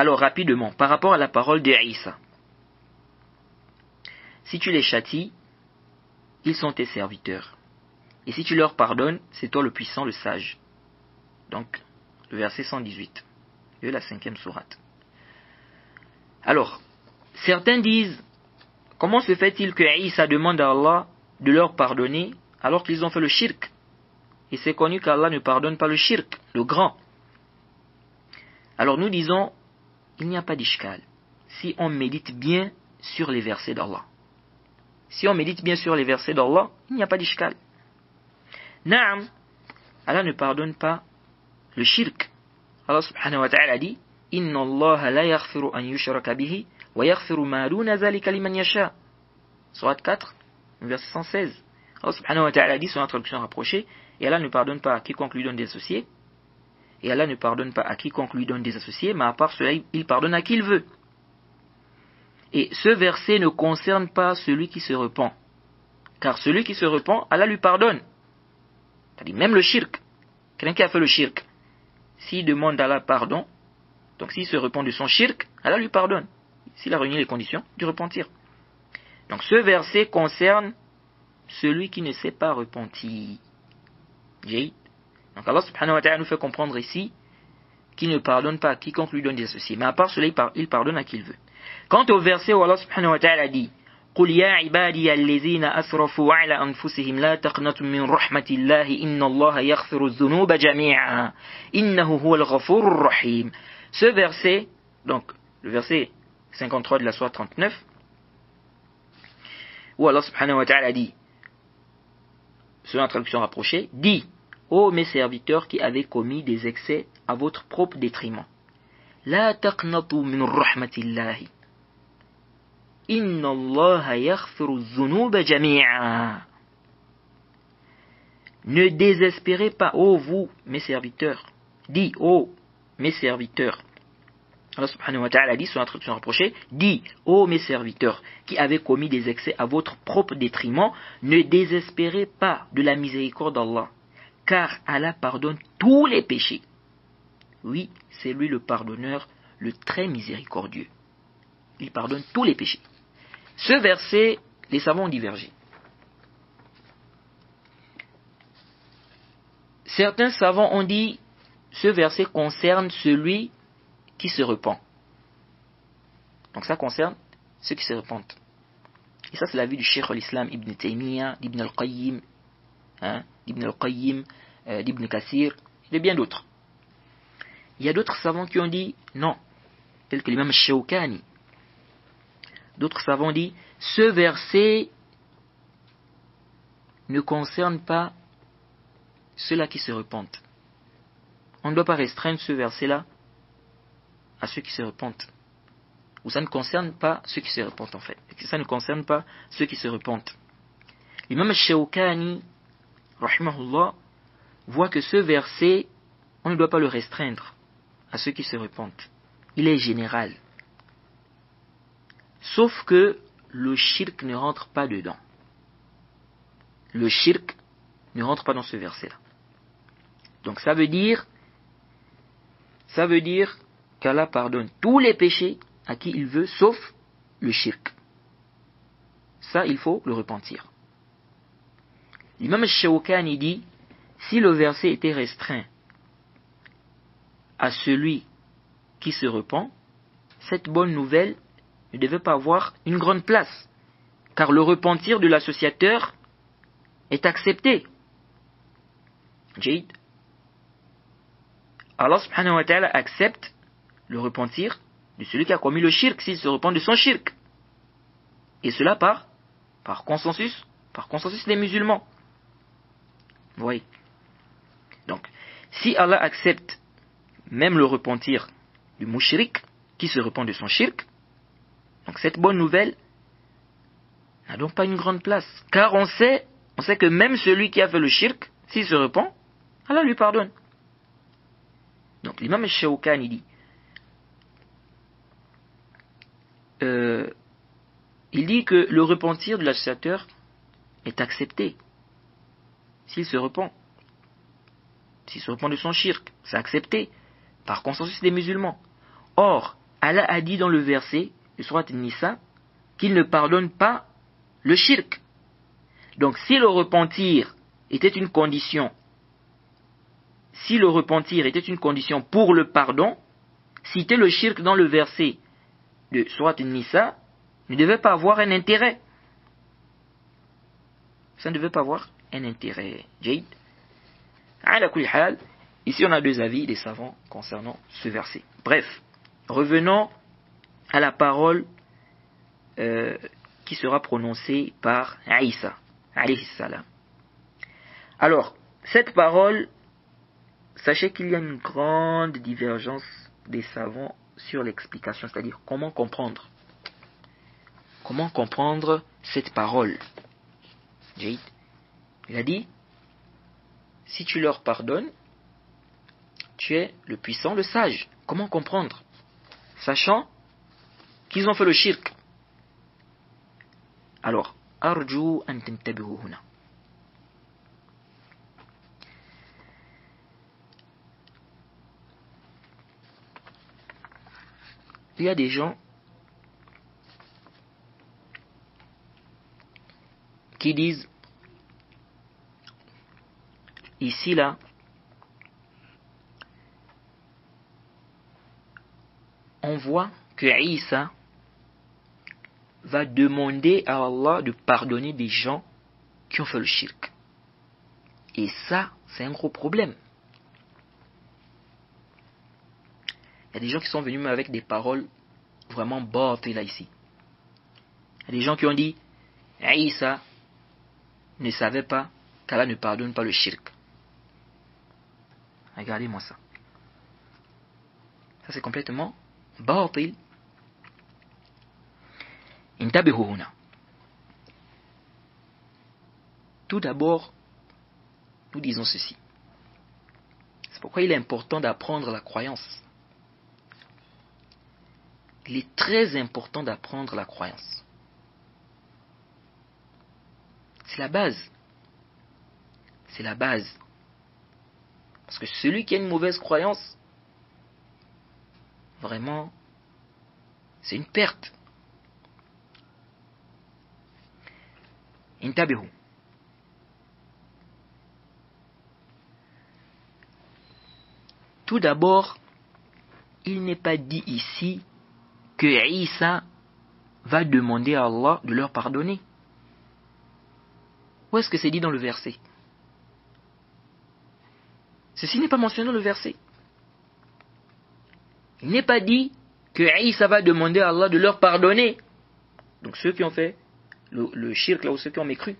Alors rapidement, par rapport à la parole de Isa, si tu les châties, ils sont tes serviteurs. Et si tu leur pardonnes, c'est toi le puissant, le sage. Donc, le verset 118 de la 5e sourate. Alors, certains disent, comment se fait-il que Isa demande à Allah de leur pardonner alors qu'ils ont fait le shirk? Et c'est connu qu'Allah ne pardonne pas le shirk, le grand. Alors nous disons, il n'y a pas d'ishkal si on médite bien sur les versets d'Allah. Si on médite bien sur les versets d'Allah, il n'y a pas d'ishkal. Naam, Allah ne pardonne pas le shirk. Allah subhanahu wa ta'ala dit, Inna Allah la yaghfiru an yushraka bihi wa yaghfiru ma duna zalika liman yasha. Sourate 4, verset 116. Allah subhanahu wa ta'ala dit son introduction rapprochée, et Allah ne pardonne pas à quiconque lui donne des associés. Et Allah ne pardonne pas à quiconque lui donne des associés, mais à part cela, il pardonne à qui il veut. Et ce verset ne concerne pas celui qui se repent. Car celui qui se repent, Allah lui pardonne. C'est-à-dire même le shirk. Quelqu'un qui a fait le shirk, s'il demande à Allah pardon, donc s'il se repent de son shirk, Allah lui pardonne. S'il a réuni les conditions du repentir. Donc ce verset concerne celui qui ne s'est pas repenti. Donc Allah subhanahu wa ta'ala nous fait comprendre ici qu'il ne pardonne pas à quiconque lui donne des associés. Mais à part cela, il pardonne à qui il veut. Quant au verset où Allah subhanahu wa ta'ala dit قُلْ يَا عِبَادِيَ الَّذِينَ أَسْرَفُوا عَلَى أَنفُسِهِمْ لَا تَقْنَطُوا مِنْ رَحْمَةِ اللَّهِ إِنَّ اللَّهَ يَغْفِرُ الذُّنُوبَ جَمِيعًا إِنَّهُ هُوَ الْغَفُورُ الرَّحِيمُ. Ce verset, donc le verset 53 de la sourate 39, où Allah subhanahu wa ta'ala dit, selon la traduction rapprochée, dit, ô mes serviteurs qui avez commis des excès à votre propre détriment, la taqnatu min rahmatillahi, inna Allah yaghfiru dhunuba jami'a. Ne désespérez pas, ô vous, mes serviteurs, dit, ô mes serviteurs. Allah subhanahu wa ta'ala dit, sur l'introduction rapprochée, dit, ô mes serviteurs, qui avez commis des excès à votre propre détriment, ne désespérez pas de la miséricorde d'Allah, car Allah pardonne tous les péchés. Oui, c'est lui le pardonneur, le très miséricordieux. Il pardonne tous les péchés. Ce verset, les savants ont divergé. Certains savants ont dit, ce verset concerne celui qui se repent. Donc ça concerne ceux qui se repentent. Et ça c'est l'avis du Cheikh al-Islam Ibn Taymiyyah, d'Ibn al-Qayyim, d'Ibn Kathir, et de bien d'autres. Il y a d'autres savants qui ont dit non, tels que l'imam Shawkani. D'autres savants ont dit, ce verset ne concerne pas ceux-là qui se repentent. On ne doit pas restreindre ce verset-là à ceux qui se repentent. Ou ça ne concerne pas ceux qui se repentent en fait. Ça ne concerne pas ceux qui se repentent. L'imam Shawkani, rahimahullah, voit que ce verset, on ne doit pas le restreindre à ceux qui se repentent. Il est général. Sauf que le shirk ne rentre pas dedans. Le shirk ne rentre pas dans ce verset-là. Donc ça veut dire qu'Allah pardonne tous les péchés à qui il veut, sauf le shirk. Ça, il faut le repentir. L'imam Shawkani dit, si le verset était restreint à celui qui se repent, cette bonne nouvelle ne devait pas avoir une grande place, car le repentir de l'associateur est accepté. Jade. Allah subhanahu wa ta'ala accepte le repentir de celui qui a commis le shirk s'il se repent de son shirk. Et cela par consensus des musulmans. Vous voyez. Donc, si Allah accepte même le repentir du mushrik qui se repent de son shirk, donc cette bonne nouvelle n'a donc pas une grande place. Car on sait que même celui qui a fait le shirk, s'il se repent, Allah lui pardonne. Donc l'imam Shawkani dit, il dit que le repentir de l'associateur est accepté s'il se repent. S'il se repent de son shirk, c'est accepté par consensus des musulmans. Or, Allah a dit dans le verset de Surat An-Nisa qu'il ne pardonne pas le shirk. Donc si le repentir était une condition, pour le pardon, citer le shirk dans le verset de Surat An-Nisa ne devait pas avoir un intérêt. Ça ne devait pas avoir un intérêt. Jayd. Ala kulli hal, ici on a deux avis des savants concernant ce verset. Bref, revenons à la parole qui sera prononcée par Isa, alayhi salam. Alors, cette parole, sachez qu'il y a une grande divergence des savants sur l'explication, c'est-à-dire comment comprendre cette parole. Jayd, il a dit, si tu leur pardonnes, tu es le puissant, le sage. Comment comprendre? Sachant qu'ils ont fait le shirk. Alors, arju an tantabihu huna. Il y a des gens qui disent ici là, on voit que Isa va demander à Allah de pardonner des gens qui ont fait le shirk. Et ça, c'est un gros problème. Il y a des gens qui sont venus avec des paroles vraiment battées là ici. Il y a des gens qui ont dit Isa ne savait pas qu'Allah ne pardonne pas le shirk. Regardez-moi ça. Ça c'est complètement batil. Intabihu huna. Tout d'abord, nous disons ceci. C'est pourquoi il est important d'apprendre la croyance. Il est très important d'apprendre la croyance. C'est la base. C'est la base. Parce que celui qui a une mauvaise croyance, vraiment, c'est une perte. Intabihu. Tout d'abord, il n'est pas dit ici que Isa va demander à Allah de leur pardonner. Où est-ce que c'est dit dans le verset? Ceci n'est pas mentionné dans le verset. Il n'est pas dit que Isa va demander à Allah de leur pardonner. Donc ceux qui ont fait le shirk là, ou ceux qui ont mécru.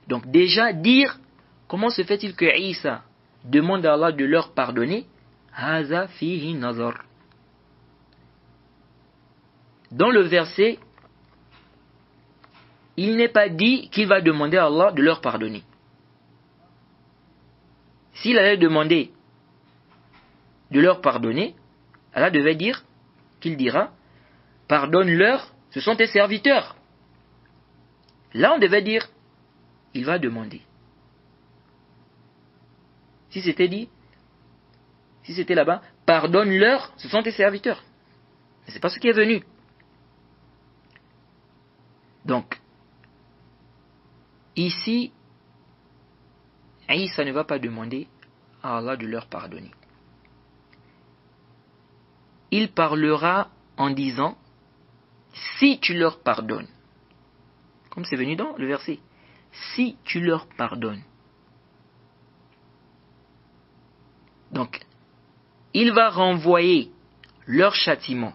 Donc déjà dire comment se fait-il que Isa demande à Allah de leur pardonner? Haza fihi nazar. Dans le verset, il n'est pas dit qu'il va demander à Allah de leur pardonner. S'il allait demander de leur pardonner, Allah devait dire qu'il dira pardonne-leur, ce sont tes serviteurs. Là on devait dire il va demander. Si c'était dit, si c'était là-bas, pardonne-leur, ce sont tes serviteurs. Mais c'est pas ce qui est venu. Donc, ici, Isa ne va pas demander à Allah de leur pardonner. Il parlera en disant, si tu leur pardonnes, comme c'est venu dans le verset, si tu leur pardonnes. Donc, il va renvoyer leur châtiment,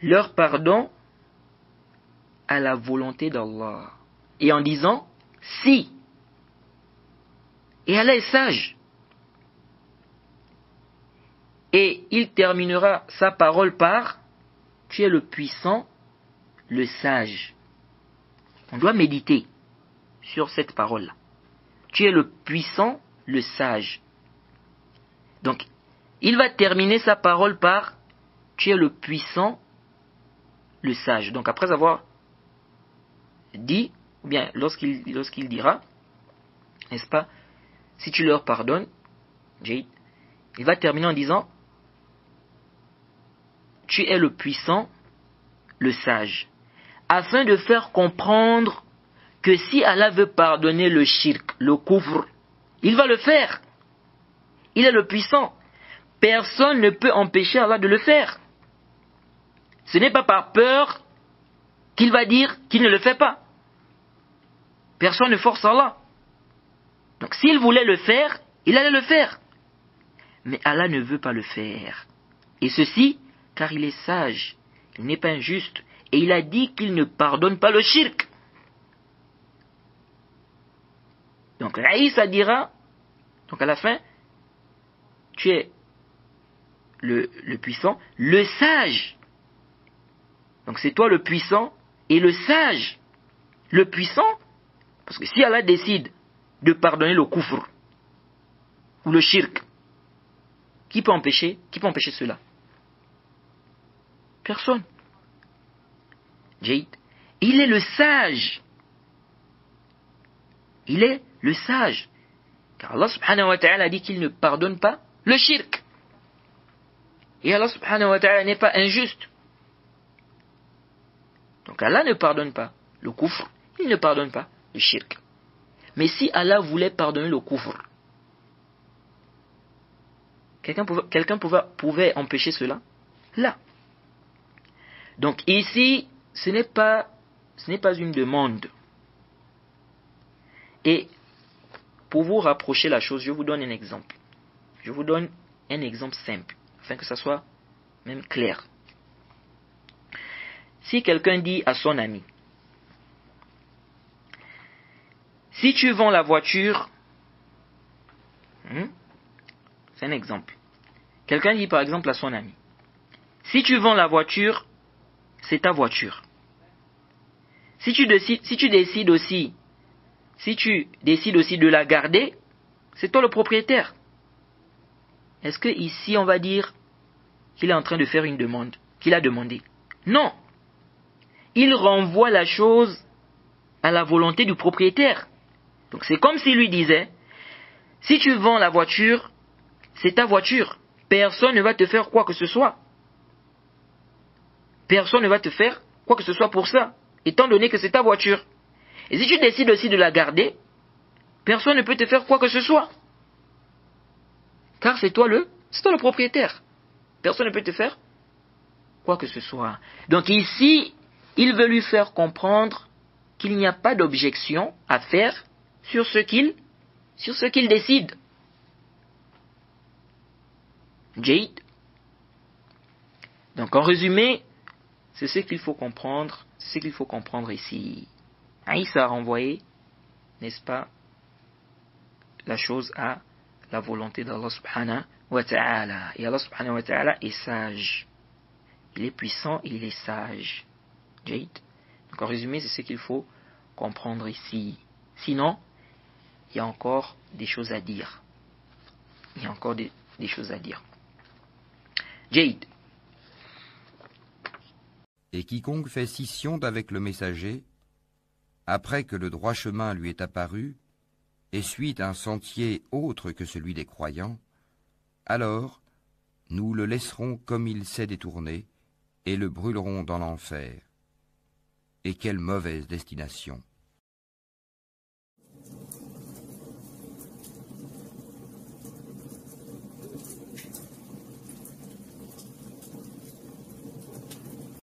leur pardon à la volonté d'Allah. Et en disant, si. Et Allah est sage. Et il terminera sa parole par, tu es le puissant, le sage. On doit méditer sur cette parole-là. Tu es le puissant, le sage. Donc, il va terminer sa parole par, tu es le puissant, le sage. Donc, après avoir dit, ou bien lorsqu'il dira, n'est-ce pas, si tu leur pardonnes, il va terminer en disant, tu es le puissant, le sage, afin de faire comprendre que si Allah veut pardonner le shirk, le kufr, il va le faire. Il est le puissant. Personne ne peut empêcher Allah de le faire. Ce n'est pas par peur qu'il va dire qu'il ne le fait pas. Personne ne force Allah. Donc s'il voulait le faire, il allait le faire. Mais Allah ne veut pas le faire. Et ceci, car il est sage, il n'est pas injuste, et il a dit qu'il ne pardonne pas le shirk. Donc Aïssa dira, donc à la fin, tu es le puissant, le sage. Donc c'est toi le puissant et le sage. Le puissant, parce que si Allah décide de pardonner le kufr ou le shirk, qui peut empêcher cela? Personne. Jade. Il est le sage. Il est le sage. Car Allah subhanahu wa ta'ala a dit qu'il ne pardonne pas le shirk. Et Allah subhanahu wa ta'ala n'est pas injuste. Donc Allah ne pardonne pas le kufr, il ne pardonne pas le shirk. Mais si Allah voulait pardonner le kufr, quelqu'un pouvait empêcher cela? Là. Donc ici, ce n'est pas une demande. Et pour vous rapprocher la chose, je vous donne un exemple. Je vous donne un exemple simple, afin que ça soit même clair. Si quelqu'un dit à son ami, si tu vends la voiture, c'est un exemple. Quelqu'un dit par exemple à son ami, si tu vends la voiture, c'est ta voiture. Si tu décides aussi de la garder, c'est toi le propriétaire. Est-ce que ici on va dire qu'il est en train de faire une demande, qu'il a demandé? Non. Il renvoie la chose à la volonté du propriétaire. Donc c'est comme s'il lui disait, si tu vends la voiture, c'est ta voiture. Personne ne va te faire quoi que ce soit. Personne ne va te faire quoi que ce soit pour ça, étant donné que c'est ta voiture. Et si tu décides aussi de la garder, personne ne peut te faire quoi que ce soit. Car c'est toi le propriétaire. Personne ne peut te faire quoi que ce soit. Donc ici, il veut lui faire comprendre qu'il n'y a pas d'objection à faire sur ce qu'il décide. Jade. Donc en résumé, c'est ce qu'il faut comprendre, ici. Aïssa a renvoyé, n'est-ce pas, la chose à la volonté d'Allah subhanahu wa ta'ala. Et Allah subhanahu wa ta'ala est sage. Il est puissant et il est sage. Jade. Donc en résumé, c'est ce qu'il faut comprendre ici. Sinon, il y a encore des choses à dire. Jade. Et quiconque fait scission d'avec le messager, après que le droit chemin lui est apparu, et suit un sentier autre que celui des croyants, alors nous le laisserons comme il s'est détourné, et le brûlerons dans l'enfer. Et quelle mauvaise destination!